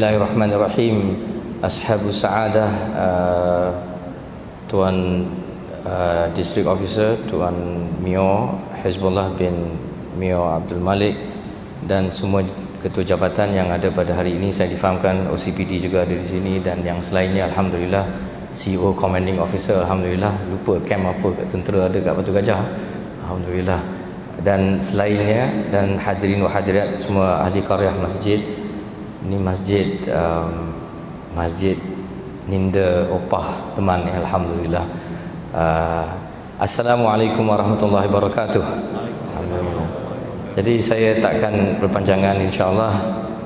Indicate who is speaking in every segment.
Speaker 1: Bismillahirrahmanirrahim. Ashabus Sa'adah, Tuan District Officer Tuan Mio Hizbullah bin Mio Abdul Malik dan semua ketua jabatan yang ada pada hari ini. Saya difahamkan OCPD juga ada di sini dan yang selainnya. Alhamdulillah, CEO Commanding Officer, Alhamdulillah. Lupa camp apa kat tentera ada kat Batu Gajah, Alhamdulillah. Dan selainnya, dan hadirin wa hadirat semua ahli qaryah masjid. Ini masjid Masjid Ninda Opah teman, Alhamdulillah. Assalamualaikum warahmatullahi wabarakatuh. Alhamdulillah. Jadi saya takkan berpanjangan, insyaAllah.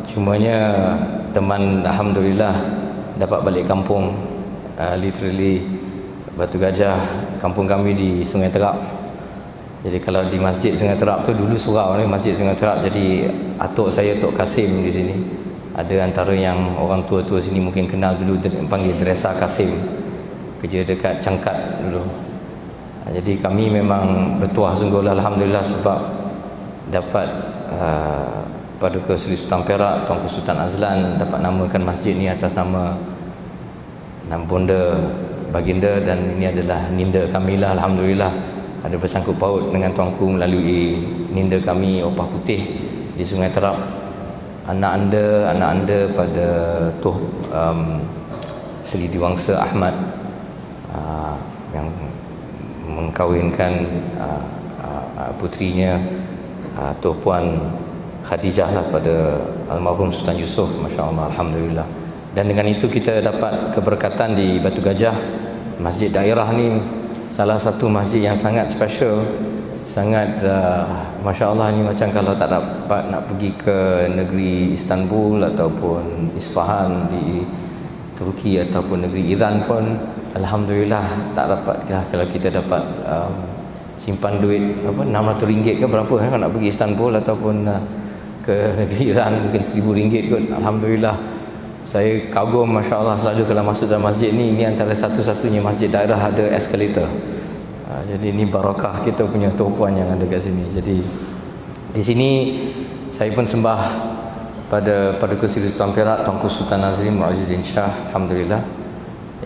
Speaker 1: Cumanya teman Alhamdulillah dapat balik kampung. Literally Batu Gajah, kampung kami di Sungai Terap. Jadi kalau di Masjid Sungai Terap tu dulu surau ni, Masjid Sungai Terap. Jadi atuk saya, Tok Kasim di sini. Ada antara yang orang tua-tua sini mungkin kenal dulu, panggil Dresa Kasim. Kerja dekat Cangkat dulu. Jadi kami memang bertuah sungguh, Alhamdulillah, sebab dapat Paduka Seri Sultan Perak Tuanku Sultan Azlan dapat namakan masjid ni atas nama bonda baginda, dan ini anda Ninda kami lah, Alhamdulillah. Ada bersangkut paut dengan tuanku melalui Ninda kami Opah Putih di Sungai Terap. Anak anda pada Tuh Seri Diwangsa Ahmad yang mengkahwinkan putrinya Tuh Puan Khadijah lah pada almarhum Sultan Yusof, Masya Allah, Alhamdulillah. Dan dengan itu kita dapat keberkatan di Batu Gajah. Masjid daerah ni salah satu masjid yang sangat special, sangat Masya Allah. Ni macam kalau tak dapat nak pergi ke negeri Istanbul ataupun Isfahan di Turki ataupun negeri Iran pun, Alhamdulillah, tak dapat lah kalau kita dapat simpan duit RM600 ke berapa kalau nak pergi Istanbul ataupun ke negeri Iran, mungkin RM1000 kot. Alhamdulillah, saya kagum, Masya Allah, selalu kalau masuk dalam masjid ni. Ini antara satu-satunya masjid daerah ada eskalator. Jadi ini barakah kita punya tuan yang ada kat sini. Jadi di sini saya pun sembah pada Paduka Seri Sultan Perak Tuanku Sultan Nazrin Mu'izzuddin Shah, Alhamdulillah,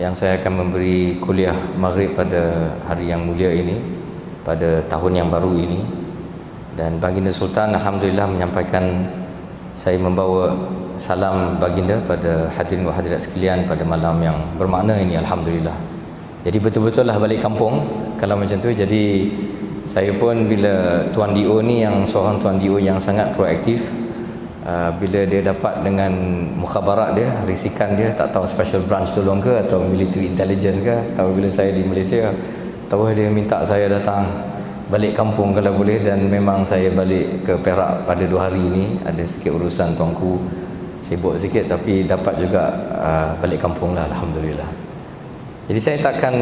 Speaker 1: yang saya akan memberi kuliah maghrib pada hari yang mulia ini, pada tahun yang baru ini. Dan Baginda Sultan, Alhamdulillah, menyampaikan saya membawa salam Baginda pada hadirin wa hadirat sekalian pada malam yang bermakna ini, Alhamdulillah. Jadi betul-betul lah balik kampung kalau macam tu. Jadi saya pun bila Tuan D.O ni, yang seorang Tuan D.O yang sangat proaktif, bila dia dapat dengan mukhabarat dia, risikan dia, tak tahu special branch tolong ke atau military intelligence ke, tahu bila saya di Malaysia, tahu dia minta saya datang balik kampung kalau boleh. Dan memang saya balik ke Perak pada 2 hari ini. Ada sikit urusan tuanku, sibuk sikit, tapi dapat juga balik kampung lah, Alhamdulillah. Jadi saya takkan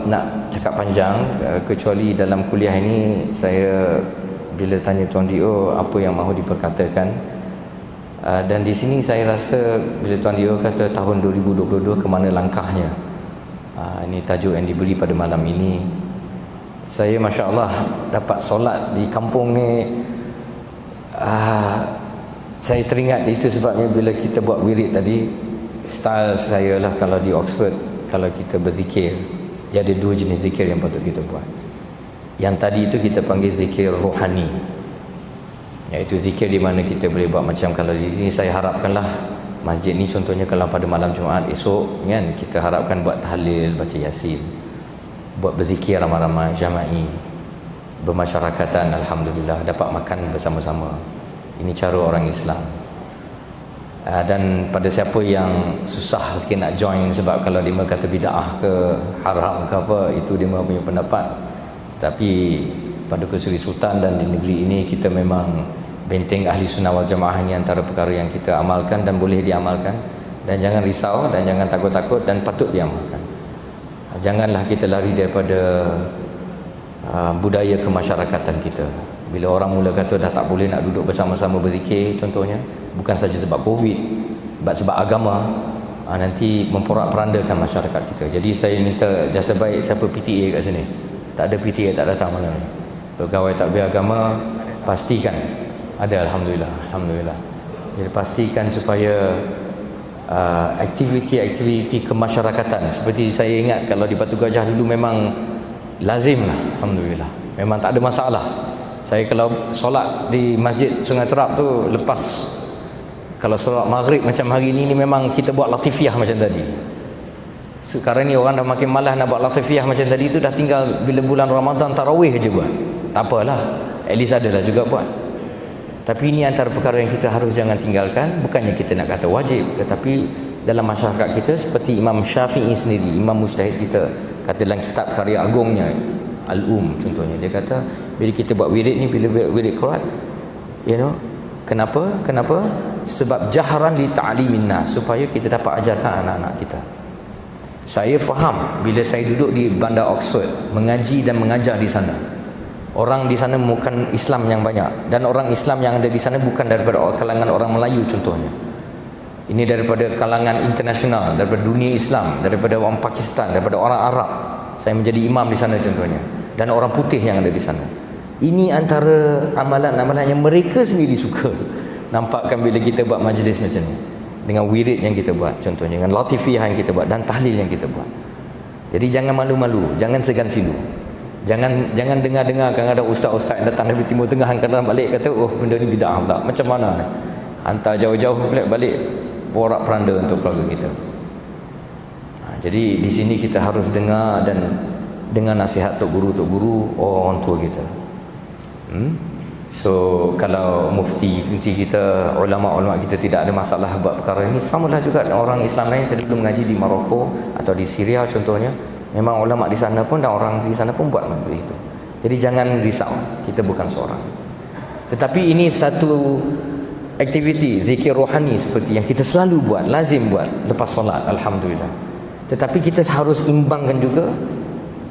Speaker 1: nak cakap panjang, kecuali dalam kuliah ini saya bila tanya Tuan D.O apa yang mahu diperkatakan. Dan di sini saya rasa bila Tuan D.O kata tahun 2022 ke mana langkahnya, ini tajuk yang diberi pada malam ini. Saya, Masya Allah, dapat solat di kampung ni. Saya teringat itu sebabnya bila kita buat wirid tadi, style saya lah kalau di Oxford, kalau kita berzikir, dia ada 2 jenis zikir yang patut kita buat. Yang tadi itu kita panggil zikir rohani, iaitu zikir di mana kita boleh buat macam kalau di sini saya harapkanlah masjid ni, contohnya kalau pada malam Jumaat esok kan, kita harapkan buat tahlil, baca Yasin, buat berzikir ramai-ramai, jama'i, bermasyarakatan, Alhamdulillah, dapat makan bersama-sama. Ini cara orang Islam. Dan pada siapa yang susah sikit nak join, sebab kalau dia kata bid'ah ke haram ke apa, itu dia punya pendapat. Tetapi Paduka Seri Sultan dan di negeri ini kita memang benteng ahli sunnah wal jamaah ini antara perkara yang kita amalkan dan boleh diamalkan. Dan jangan risau dan jangan takut-takut, dan patut diamalkan. Janganlah kita lari daripada budaya kemasyarakatan kita. Bila orang mula kata dah tak boleh nak duduk bersama-sama berzikir, contohnya, bukan saja sebab Covid, sebab agama, nanti memporak-perandakan masyarakat kita. Jadi saya minta jasa baik siapa PTA kat sini. Tak ada PTA tak datang malam ni. Pegawai takbir agama, pastikan ada, Alhamdulillah, Alhamdulillah. Jadi pastikan supaya aktiviti-aktiviti kemasyarakatan. Seperti saya ingat kalau di Batu Gajah dulu memang lazim lah, alhamdulillah, memang tak ada masalah. Saya kalau solat di Masjid Sungai Terap tu, lepas kalau solat maghrib macam hari ni memang kita buat latifiyah macam tadi. Sekarang ni orang dah makin malas nak buat latifiyah macam tadi tu, dah tinggal bila bulan Ramadan tarawih je buat. Tak apalah, at least adalah juga buat. Tapi ini antara perkara yang kita harus jangan tinggalkan. Bukannya kita nak kata wajib, tetapi dalam masyarakat kita, seperti Imam Syafi'i sendiri, imam mujtahid kita, kata dalam kitab karya agungnya contohnya, dia kata bila kita buat wirid ni, bila wirid Quran, kenapa sebab jahran li ta'limin nas, supaya kita dapat ajarkan anak-anak kita. Saya faham bila saya duduk di bandar Oxford mengaji dan mengajar di sana, orang di sana bukan Islam yang banyak, dan orang Islam yang ada di sana bukan daripada kalangan orang Melayu contohnya. Ini daripada kalangan internasional, daripada dunia Islam, daripada orang Pakistan, daripada orang Arab. Saya menjadi imam di sana contohnya, dan orang putih yang ada di sana. Ini antara amalan-amalan yang mereka sendiri suka nampakkan bila kita buat majlis macam ni, dengan wirid yang kita buat contohnya, dengan latifiyah yang kita buat, dan tahlil yang kita buat. Jadi jangan malu-malu, jangan segan silu. Jangan dengar-dengar kadang-kadang ustaz-ustaz yang datang dari Timur Tengah kadang balik kata, oh benda ni bid'ah pula. Macam mana ni? Hantar jauh-jauh balik borak-peranda untuk keluarga kita. Jadi di sini kita harus dengar, dan dengan nasihat tok guru orang tua kita. So kalau mufti kita, ulama-ulama kita tidak ada masalah buat perkara ini, samalah juga orang Islam lain. Saya dulu mengaji di Maroko atau di Syria contohnya, memang ulama di sana pun dan orang di sana pun buat begitu. Jadi jangan risau, kita bukan seorang. Tetapi ini satu aktiviti zikir rohani seperti yang kita selalu buat, lazim buat lepas solat, alhamdulillah. Tetapi kita harus imbangkan juga.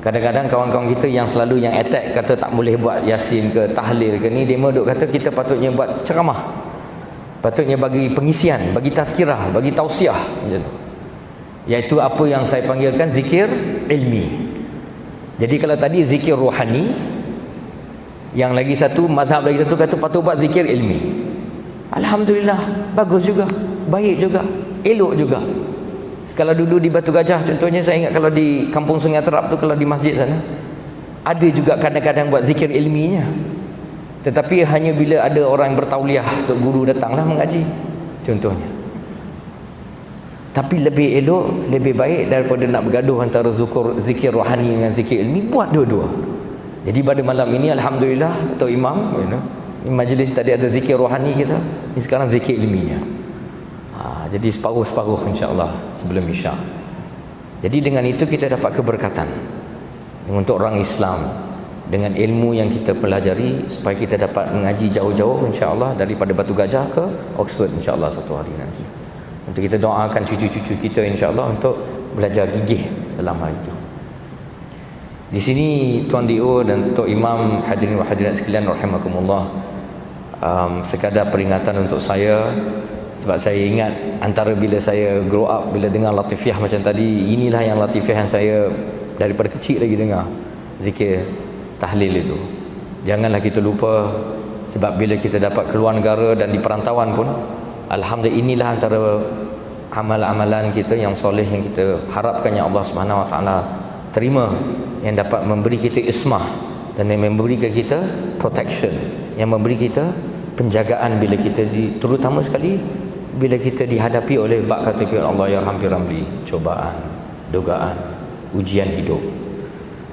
Speaker 1: Kadang-kadang kawan-kawan kita yang selalu yang attack, kata tak boleh buat yasin ke tahlil ke ni, dia duk kata kita patutnya buat ceramah, patutnya bagi pengisian, bagi tazkirah, bagi tausiah macam tu. Iaitu apa yang saya panggilkan zikir ilmi. Jadi kalau tadi zikir rohani, yang lagi satu mazhab lagi satu kata patut buat zikir ilmi. Alhamdulillah, bagus juga, baik juga, elok juga. Kalau dulu di Batu Gajah contohnya, saya ingat kalau di Kampung Sungai Terap tu, kalau di masjid sana ada juga kadang-kadang buat zikir ilminya. Tetapi hanya bila ada orang yang bertauliah, tok guru datanglah mengaji contohnya. Tapi lebih elok, lebih baik daripada nak bergaduh antara zikir rohani dengan zikir ilmi, buat dua-dua. Jadi pada malam ini alhamdulillah Tok Imam, majlis tadi ada zikir rohani kita, ini sekarang zikir ilminya. Jadi separuh-separuh insya-Allah sebelum Isya. Jadi dengan itu kita dapat keberkatan untuk orang Islam, dengan ilmu yang kita pelajari, supaya kita dapat mengaji jauh-jauh insya-Allah, daripada Batu Gajah ke Oxford insya-Allah satu hari nanti. Untuk kita doakan cucu-cucu kita insya-Allah untuk belajar gigih dalam hal itu. Di sini Tuan Dio dan Tok Imam, hadirin wa hadirat sekalian rahimakumullah, sekadar peringatan untuk saya. Sebab saya ingat antara bila saya grow up, bila dengar latifiyah macam tadi, inilah yang latifiyah yang saya daripada kecil lagi dengar, zikir tahlil itu. Janganlah kita lupa, sebab bila kita dapat keluar negara dan di perantauan pun, alhamdulillah inilah antara amalan-amalan kita yang soleh, yang kita harapkan yang Allah Subhanahu Wa Taala terima, yang dapat memberi kita ismah dan yang memberikan kita protection, yang memberi kita penjagaan bila kita terutama sekali bila kita dihadapi oleh bak kata Allah ya hampir ramli, cobaan, dugaan, ujian hidup.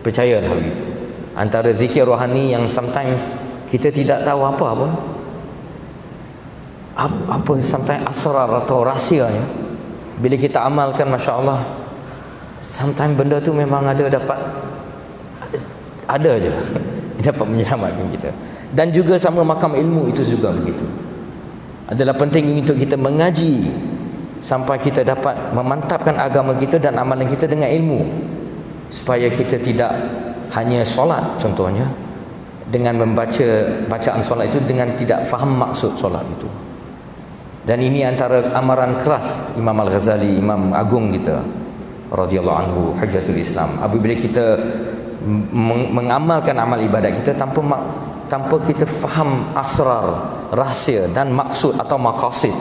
Speaker 1: Percayalah begitu. Antara zikir rohani yang sometimes kita tidak tahu apa pun, apa sometimes asrar atau rahsianya, bila kita amalkan, Masya Allah, sometimes benda tu memang ada je dapat menyelamatkan kita. Dan juga sama makam ilmu itu juga begitu. Adalah penting untuk kita mengaji sampai kita dapat memantapkan agama kita dan amalan kita dengan ilmu, supaya kita tidak hanya solat contohnya, dengan membaca bacaan solat itu dengan tidak faham maksud solat itu. Dan ini antara amaran keras Imam Al-Ghazali, Imam Agung kita radhiyallahu anhu, Hujjatul Islam. Apabila kita mengamalkan amal ibadat kita tanpa kita faham asrar, rahsia dan maksud atau maqasid,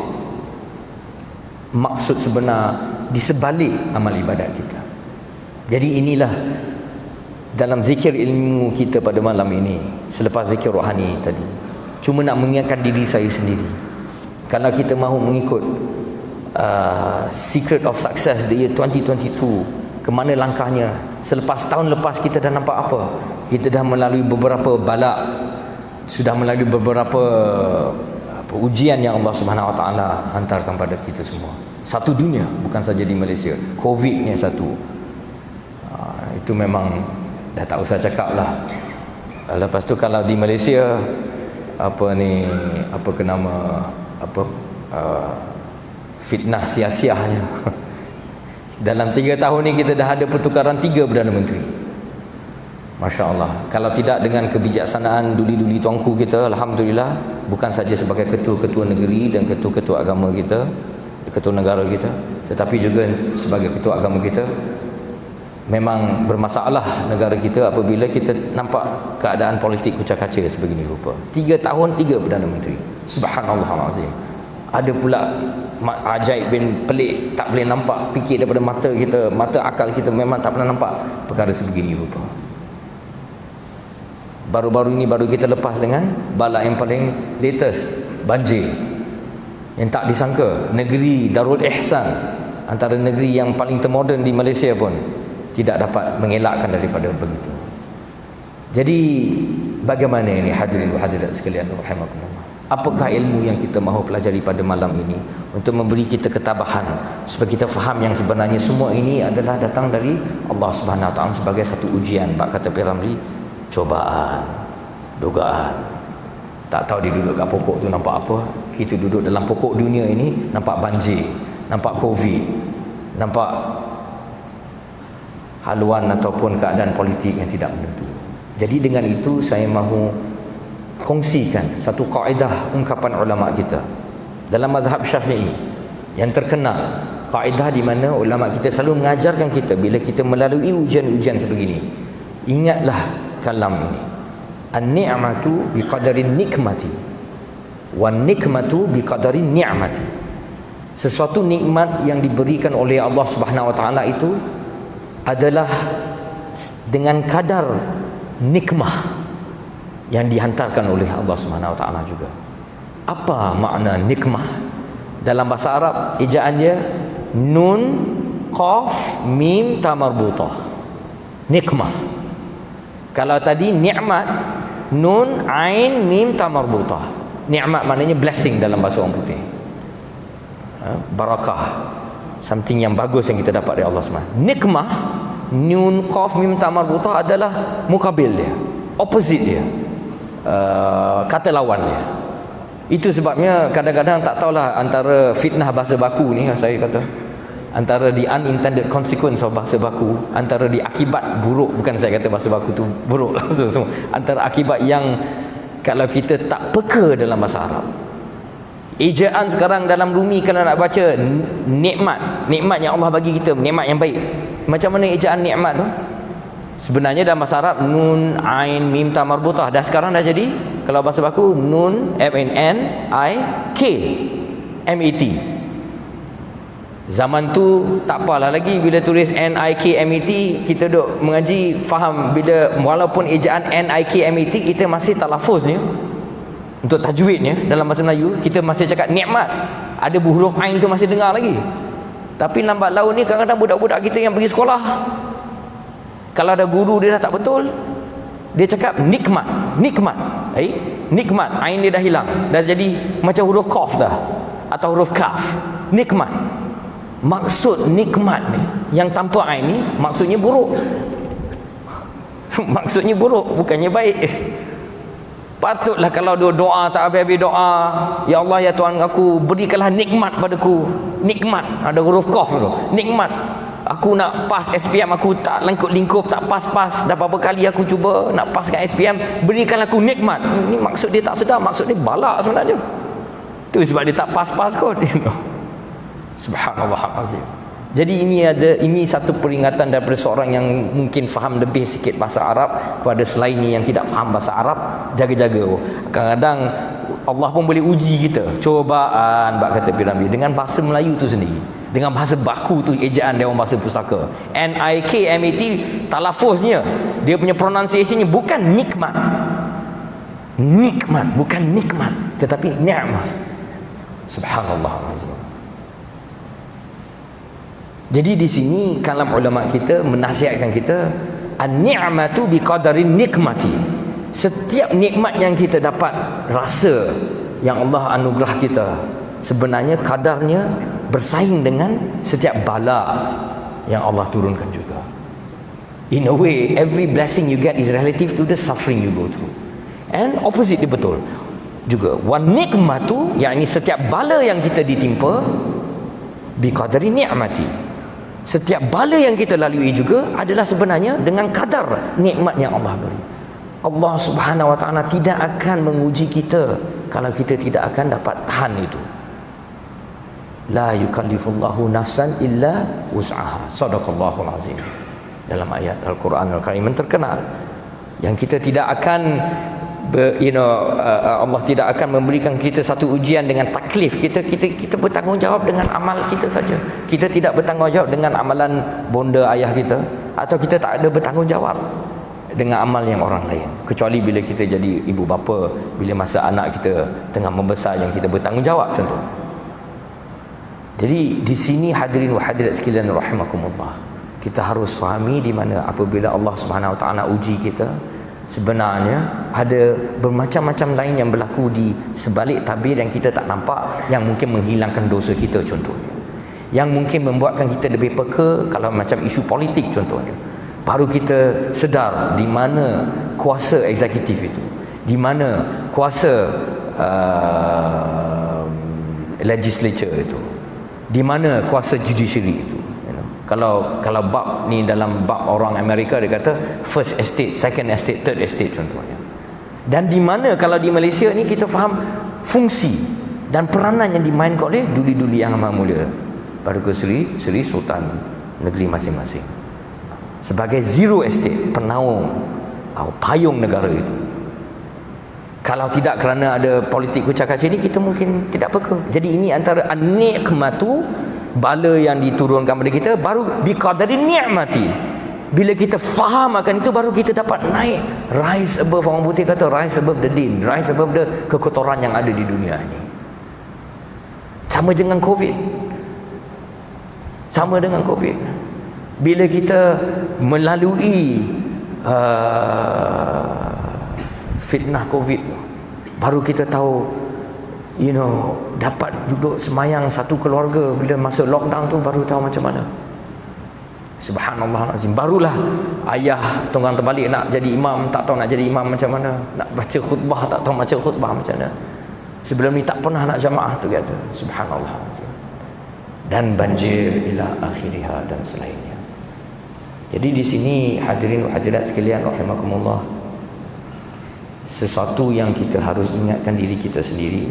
Speaker 2: maksud sebenar di sebalik amal ibadat kita. Jadi inilah dalam zikir ilmu kita pada malam ini, selepas zikir rohani tadi, cuma nak mengingatkan diri saya sendiri, kalau kita mahu mengikut secret of success the year 2022, ke mana langkahnya. Selepas tahun lepas kita dah nampak apa? Kita dah melalui beberapa balak, sudah melalui beberapa ujian yang Allah Subhanahu Wa Taala hantarkan pada kita semua. Satu dunia, bukan saja di Malaysia. COVID-nya satu. Itu memang dah tak usah cakap lah. Lepas tu kalau di Malaysia fitnah sia-sianya. Dalam 3 tahun ni kita dah ada pertukaran 3 Perdana Menteri. Masya Allah. Kalau tidak dengan kebijaksanaan duli-duli tuanku kita, alhamdulillah, bukan saja sebagai ketua-ketua negeri dan ketua-ketua agama kita, ketua negara kita, tetapi juga sebagai ketua agama kita, memang bermasalah negara kita apabila kita nampak keadaan politik kucak-kacir sebegini rupa. 3 tahun 3 Perdana Menteri. Subhanallahazim. Ada pula ajaib bin pelik, tak boleh nampak, fikir daripada mata kita, mata akal kita memang tak pernah nampak perkara sebegini rupa. Baru-baru ini baru kita lepas dengan bala yang paling latest, banjir yang tak disangka. Negeri Darul Ihsan, antara negeri yang paling termoden di Malaysia pun tidak dapat mengelakkan daripada begitu. Jadi bagaimana ini hadirin wa hadirat sekalian rahimakumullah? Apakah ilmu yang kita mahu pelajari pada malam ini untuk memberi kita ketabahan supaya kita faham yang sebenarnya semua ini adalah datang dari Allah Subhanahu Wa Taala sebagai satu ujian. Bak kata Piramli, cobaan, dugaan. Tak tahu dia duduk kat pokok tu nampak apa. Kita duduk dalam pokok dunia ini nampak banjir, nampak COVID, nampak haluan ataupun keadaan politik yang tidak menentu. Jadi dengan itu saya mahu kongsikan satu kaedah ungkapan ulama kita dalam mazhab Syafi'i yang terkenal. Kaedah di mana ulama kita selalu mengajarkan kita bila kita melalui ujian-ujian sebegini, ingatlah kalam ini. An-ni'matu biqadarin nikmati wan nikmatu biqadarin ni'mati. Sesuatu nikmat yang diberikan oleh Allah Subhanahu Wa Taala itu adalah dengan kadar nikmah yang dihantarkan oleh Allah Subhanahu Wa Taala juga. Apa makna nikmah? Dalam bahasa Arab ejaan dia nun qaf mim ta marbutah. Nikmah. Kalau tadi nikmat nun ain mim ta marbutah. Nikmat maknanya blessing dalam bahasa orang putih. Barakah, something yang bagus yang kita dapat dari Allah Subhanahu. Nikmah nun qaf mim ta marbutah adalah mukabil dia, opposite dia. Kata lawannya. Itu sebabnya kadang-kadang tak tahulah antara fitnah bahasa baku ni, saya kata antara the unintended consequence of bahasa baku, antara di akibat buruk, bukan saya kata bahasa baku tu buruk langsung semua, antara akibat yang kalau kita tak peka dalam bahasa Arab. Ejaan sekarang dalam Rumi kalau nak baca nikmat yang Allah bagi kita, nikmat yang baik, macam mana ejaan nikmat tu? Sebenarnya dalam bahasa Arab nun ain mim ta marbutah, dah sekarang dah jadi kalau bahasa baku nun m n n i k m e t. Zaman tu tak apalah lagi bila tulis n i k m e t, kita duk mengaji faham bila walaupun ejaan n i k m e t kita masih talafuznya untuk tajwidnya dalam bahasa Melayu kita masih cakap nikmat, ada huruf ain tu masih dengar lagi. Tapi lambat laun ni kadang-kadang budak-budak kita yang pergi sekolah, kalau ada guru dia dah tak betul, dia cakap nikmat. Nikmat, ain dia dah hilang, dah jadi macam huruf qaf dah atau huruf kaf. Nikmat. Maksud nikmat ni yang tanpa ain ni maksudnya buruk. Maksudnya buruk, bukannya baik. Patutlah kalau doa tak habis-habis doa, ya Allah ya Tuhan aku, berikanlah nikmat padaku. Nikmat ada huruf qaf tu. Nikmat. Aku nak pas SPM aku tak lingkup tak pas. Dah berapa kali aku cuba nak paskan SPM, berikanlah aku nikmat. Ini maksud dia tak sedar, maksud dia balak sebenarnya. Tu sebab dia tak pas kot, Subhanallahazim. Jadi ini satu peringatan daripada seorang yang mungkin faham lebih sikit bahasa Arab kepada selain yang tidak faham bahasa Arab. Jaga-jaga. Kadang-kadang Allah pun boleh uji kita. Cobaan, bab kata Piramli, dengan bahasa Melayu tu sendiri, dengan bahasa baku tu, ejaan Dewan Bahasa Pustaka. NIKMAT, talafuznya, dia punya pronunciationnya bukan nikmat. Nikmat, bukan nikmat, tetapi ni'mah. Subhanallah azim. Jadi di sini kalam ulama kita menasihatkan kita, an-ni'matu biqadarin nikmati. Setiap nikmat yang kita dapat rasa yang Allah anugerah kita, sebenarnya kadarnya bersaing dengan setiap bala yang Allah turunkan juga. In a way, every blessing you get is relative to the suffering you go through. And opposite dia betul juga. Wan nikmatu, yakni setiap bala yang kita ditimpa, biqadari ni'mati. Setiap bala yang kita lalui juga adalah sebenarnya dengan kadar nikmat yang Allah beri. Allah Subhanahu wa taala tidak akan menguji kita kalau kita tidak akan dapat tahan itu. La yukallifullahu nafsan illa wus'aha. Shadaqallahul azim. Dalam ayat Al-Quran Al-Karim terkenal yang kita tidak akan Allah tidak akan memberikan kita satu ujian dengan taklif. Kita bertanggungjawab dengan amal kita saja. Kita tidak bertanggungjawab dengan amalan bonda ayah kita, atau kita tak ada bertanggungjawab dengan amal yang orang lain, kecuali bila kita jadi ibu bapa, bila masa anak kita tengah membesar yang kita bertanggungjawab contoh. Jadi di sini hadirin wa hadirat sekalian rahimakumullah, kita harus fahami di mana apabila Allah Subhanahu wa taala uji kita, sebenarnya ada bermacam-macam lain yang berlaku di sebalik tabir yang kita tak nampak, yang mungkin menghilangkan dosa kita contohnya, yang mungkin membuatkan kita lebih peka kalau macam isu politik contohnya. Baru kita sedar di mana kuasa eksekutif itu, di mana kuasa legislature itu, di mana kuasa judiciary itu. Kalau bab ni dalam bab orang Amerika dia kata first estate, second estate, third estate contohnya. Dan di mana kalau di Malaysia ni kita faham fungsi dan peranan yang dimainkan oleh duli-duli yang amat mulia, Paduka Seri Sultan negeri masing-masing, sebagai zero estate, penaung atau payung negara itu. Kalau tidak kerana ada politik kucak-kacir ni, kita mungkin tidak peka. Jadi ini antara an-ni'matu, bala yang diturunkan kepada kita, baru biqadari ni'mati. Bila kita faham akan itu, baru kita dapat naik, rise above, orang putih kata rise above the din, rise above the kekotoran yang ada di dunia ini. Sama dengan COVID. Sama dengan COVID. Bila kita melalui fitnah COVID, baru kita tahu, dapat duduk semayang satu keluarga bila masa lockdown tu, baru tahu macam mana. Subhanallah azim. Barulah ayah tunggang terbalik nak jadi imam, tak tahu nak jadi imam macam mana, nak baca khutbah tak tahu baca khutbah macam mana. Sebelum ni tak pernah nak jamaah tu kata. Subhanallah azim. Dan banjir ila akhiriha dan selainnya. Jadi di sini hadirin hadirat sekalian rahimakumullah, sesuatu yang kita harus ingatkan diri kita sendiri,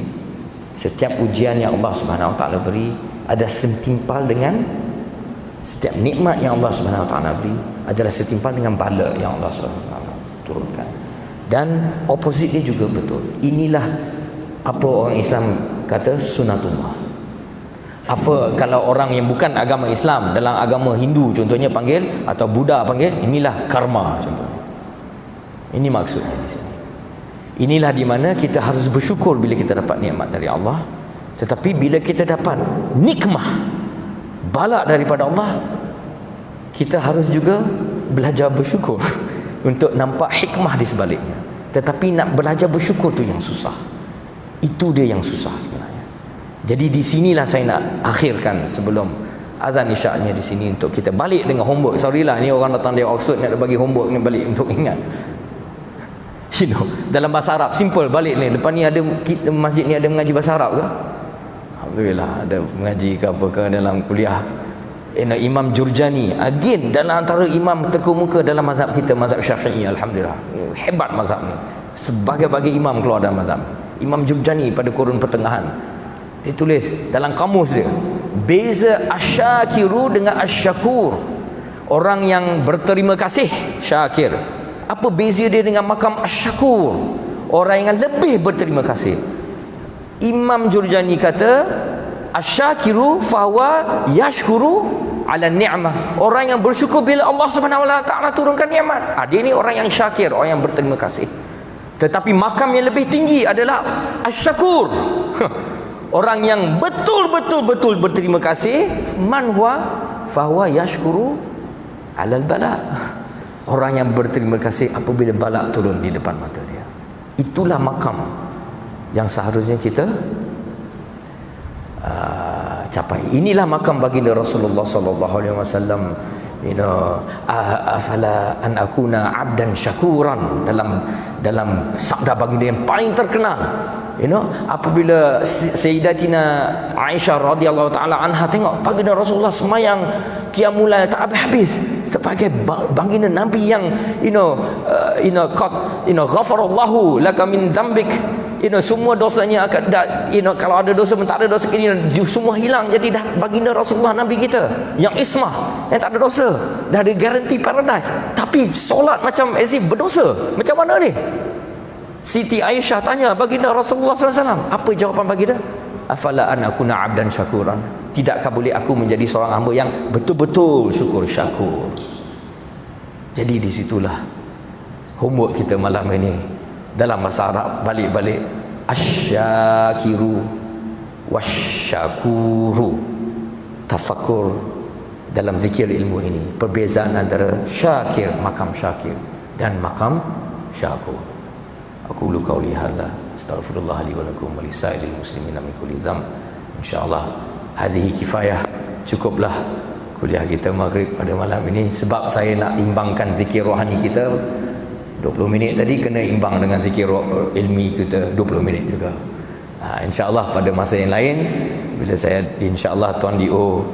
Speaker 2: setiap ujian yang Allah Subhanahu wa taala beri ada setimpal dengan setiap nikmat yang Allah Subhanahu wa taala beri adalah setimpal dengan bala yang Allah Subhanahu wa taala turunkan. Dan opposite dia juga betul. Inilah apa orang Islam kata sunatullah. Apa kalau orang yang bukan agama Islam, dalam agama Hindu contohnya panggil, atau Buddha panggil, inilah karma contohnya. Ini maksudnya di sini. Inilah di mana kita harus bersyukur bila kita dapat nikmat dari Allah. Tetapi bila kita dapat nikmah, bala daripada Allah, kita harus juga belajar bersyukur untuk nampak hikmah di sebaliknya. Tetapi nak belajar bersyukur tu yang susah. Itu dia yang susah sebenarnya. Jadi di sinilah saya nak akhirkan sebelum azan isyaknya di sini, untuk kita balik dengan homework. Sorry lah, ni orang datang dari Oxford nak bagi homework ni balik untuk ingat. Dalam bahasa Arab simple balik ni. Lepas ni ada masjid ni ada mengaji bahasa Arab ke? Alhamdulillah ada mengaji ke apa ke dalam kuliah. Imam Jurjani again dalam antara imam terkemuka dalam mazhab kita, mazhab Syafi'i. Alhamdulillah hebat mazhab ni. Sebagai-bagai imam keluar dalam mazhab ni. Imam Jurjani pada kurun pertengahan, dia tulis dalam kamus dia, beza asyakiru dengan asyakur. Orang yang berterima kasih, syakir. Apa beza dia dengan makam asyakur? Orang yang lebih berterima kasih. Imam Jurjani kata asyakiru fahuwa yashkuru ala ni'mah. Orang yang bersyukur bila Allah Subhanahu wa taala turunkan nikmat. Dia ni orang yang syakir, orang yang berterima kasih. Tetapi makam yang lebih tinggi adalah asyakur. Orang yang betul-betul berterima kasih, man huwa fahuwa yashkuru alal bala. Orang yang berterima kasih apabila bala turun di depan mata dia. Itulah makam yang seharusnya kita capai. Inilah makam baginda Rasulullah sallallahu alaihi wasallam. Afala an akuna abdan syakuran, dalam sabda baginda yang paling terkenal. Apabila Sayyidatina Aisyah radhiyallahu taala anha tengok baginda Rasulullah semayang qiyamul lail tak habis-habis, sebagai baginda Nabi yang ghafarallahu laka min dzambik, semua dosanya akan kalau ada dosa pun tak ada dosa, ini semua hilang. Jadi dah baginda Rasulullah Nabi kita yang ismah, yang tak ada dosa, dah ada garanti paradise, tapi solat macam as if berdosa. Macam mana ni? Siti Aisyah tanya baginda Rasulullah SAW, apa jawapan baginda? Afala an akuna abdan syakuran, tidakkah boleh aku menjadi seorang hamba yang betul-betul syukur syakur? Jadi disitulah homework kita malam ini dalam bahasa Arab, balik-balik asyakiru wasyakuru. Tafakur dalam zikir ilmu ini, perbezaan antara syakir, makam syakir, dan makam syakur. Aqulu qauli hadza astaghfirullah li wa lakum wa lisairil muslimin min kulli dzamb. Insyaallah hadhihi kifayah, cukuplah kuliah kita maghrib pada malam ini, sebab saya nak imbangkan zikir rohani kita. 20 minit tadi kena imbang dengan zikir ilmi kita 20 minit juga. InsyaAllah pada masa yang lain, bila saya insyaAllah Tuan D.O,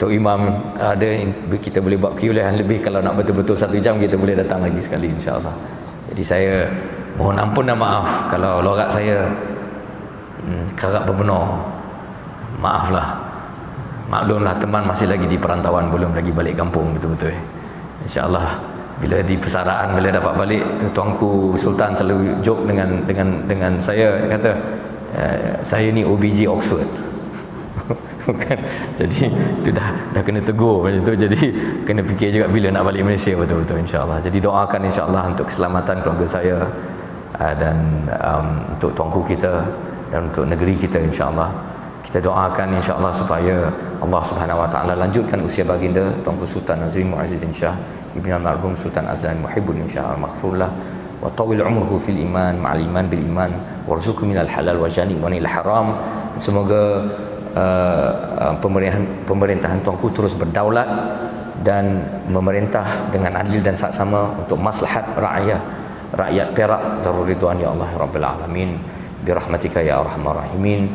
Speaker 2: Tok Imam, kalau ada kita boleh buat kuliah lebih. Kalau nak betul-betul 1 jam, kita boleh datang lagi sekali insyaAllah. Jadi saya mohon ampun dan maaf kalau logat saya kerap berbenar. Maaflah, maklumlah, teman masih lagi di perantauan, belum lagi balik kampung betul-betul. InsyaAllah bila di persaraan, bila dapat balik, tuanku Sultan selalu joke dengan saya, kata saya ni OBG Oxford. Bukan. Jadi itu dah kena tegur macam tu. Jadi kena fikir juga bila nak balik Malaysia betul-betul insya-Allah. Jadi doakan insya-Allah untuk keselamatan keluarga saya, dan untuk tuanku kita, dan untuk negeri kita insya-Allah. Kita doakan insya-Allah supaya Allah Subhanahu wa taala lanjutkan usia baginda Tuanku Sultan Nazrin Muazzuddin Shah Ibn al-Marhum Sultan Azlan Muhibbun insyaallah maghfurlah, wa tawil umruhu fil iman ma'al iman bil iman, warzuqhu minal halal wa jani' wanil haram. Semoga pemerintahan tuanku terus berdaulat dan memerintah dengan adil dan saksama untuk maslahat rakyat Perak. Darul ridwan ya Allah rabbil alamin, bi rahmatika ya arhamar rahimin.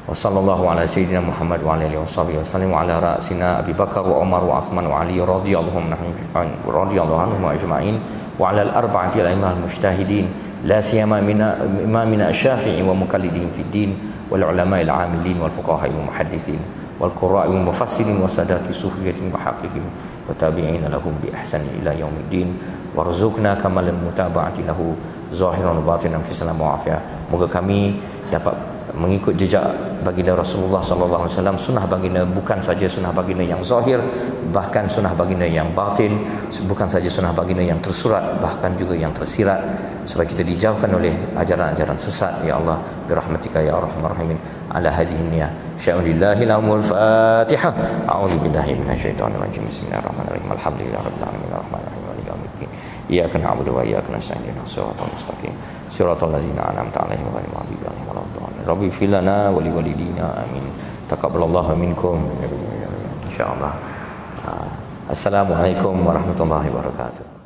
Speaker 2: Wa sallallahu ala sayyidina Muhammad wa alihi wasallam wa ala ra'sina Abi Bakar wa Umar wa Uthman wa Ali radhiyallahu anhum ajma'in wa ala al-arba'ati al-a'immah al-mujtahidin la siyama imamina asy-Syafi'i wa muqallidihim fid din wal ulama al-'amilin wal fuqaha wal muhaddithin wal qurra'i wal mufassirin wa sadati sufiyyatin wa haqiqin wa tabi'ina lahum bi ihsani ila yaumiddin warzuqna kamalan mutaba'ati lahu zahiran wa batinan fi salam wa afiyah. Moga kami dapat mengikut jejak baginda Rasulullah sallallahu alaihi wasallam. Sunnah baginda bukan saja sunnah baginda yang zahir, bahkan sunnah baginda yang batin, bukan saja sunnah baginda yang tersurat, bahkan juga yang tersirat, supaya kita dijauhkan oleh ajaran-ajaran sesat ya Allah, bi rahmatika ya arhamar rahimin. Ala hadhihi niyyah sya'unillahil amul fatihah. A'udzu billahi minasyaitonir rajim. Bismillahirrahmanirrahim. Alhamdulillahirabbil alamin arrahmanir rahim maliki yaumiddin. Iyyaka na'budu wa iyyaka nasta'in ihdinas siratal mustaqim siratal ladzina an'amta 'alaihim ghairil maghdubi 'alaihim waladdallin. Rabbi fil lana wa li walidina amin. Taqabbalallahu minkum insyaallah. Assalamualaikum warahmatullahi wabarakatuh.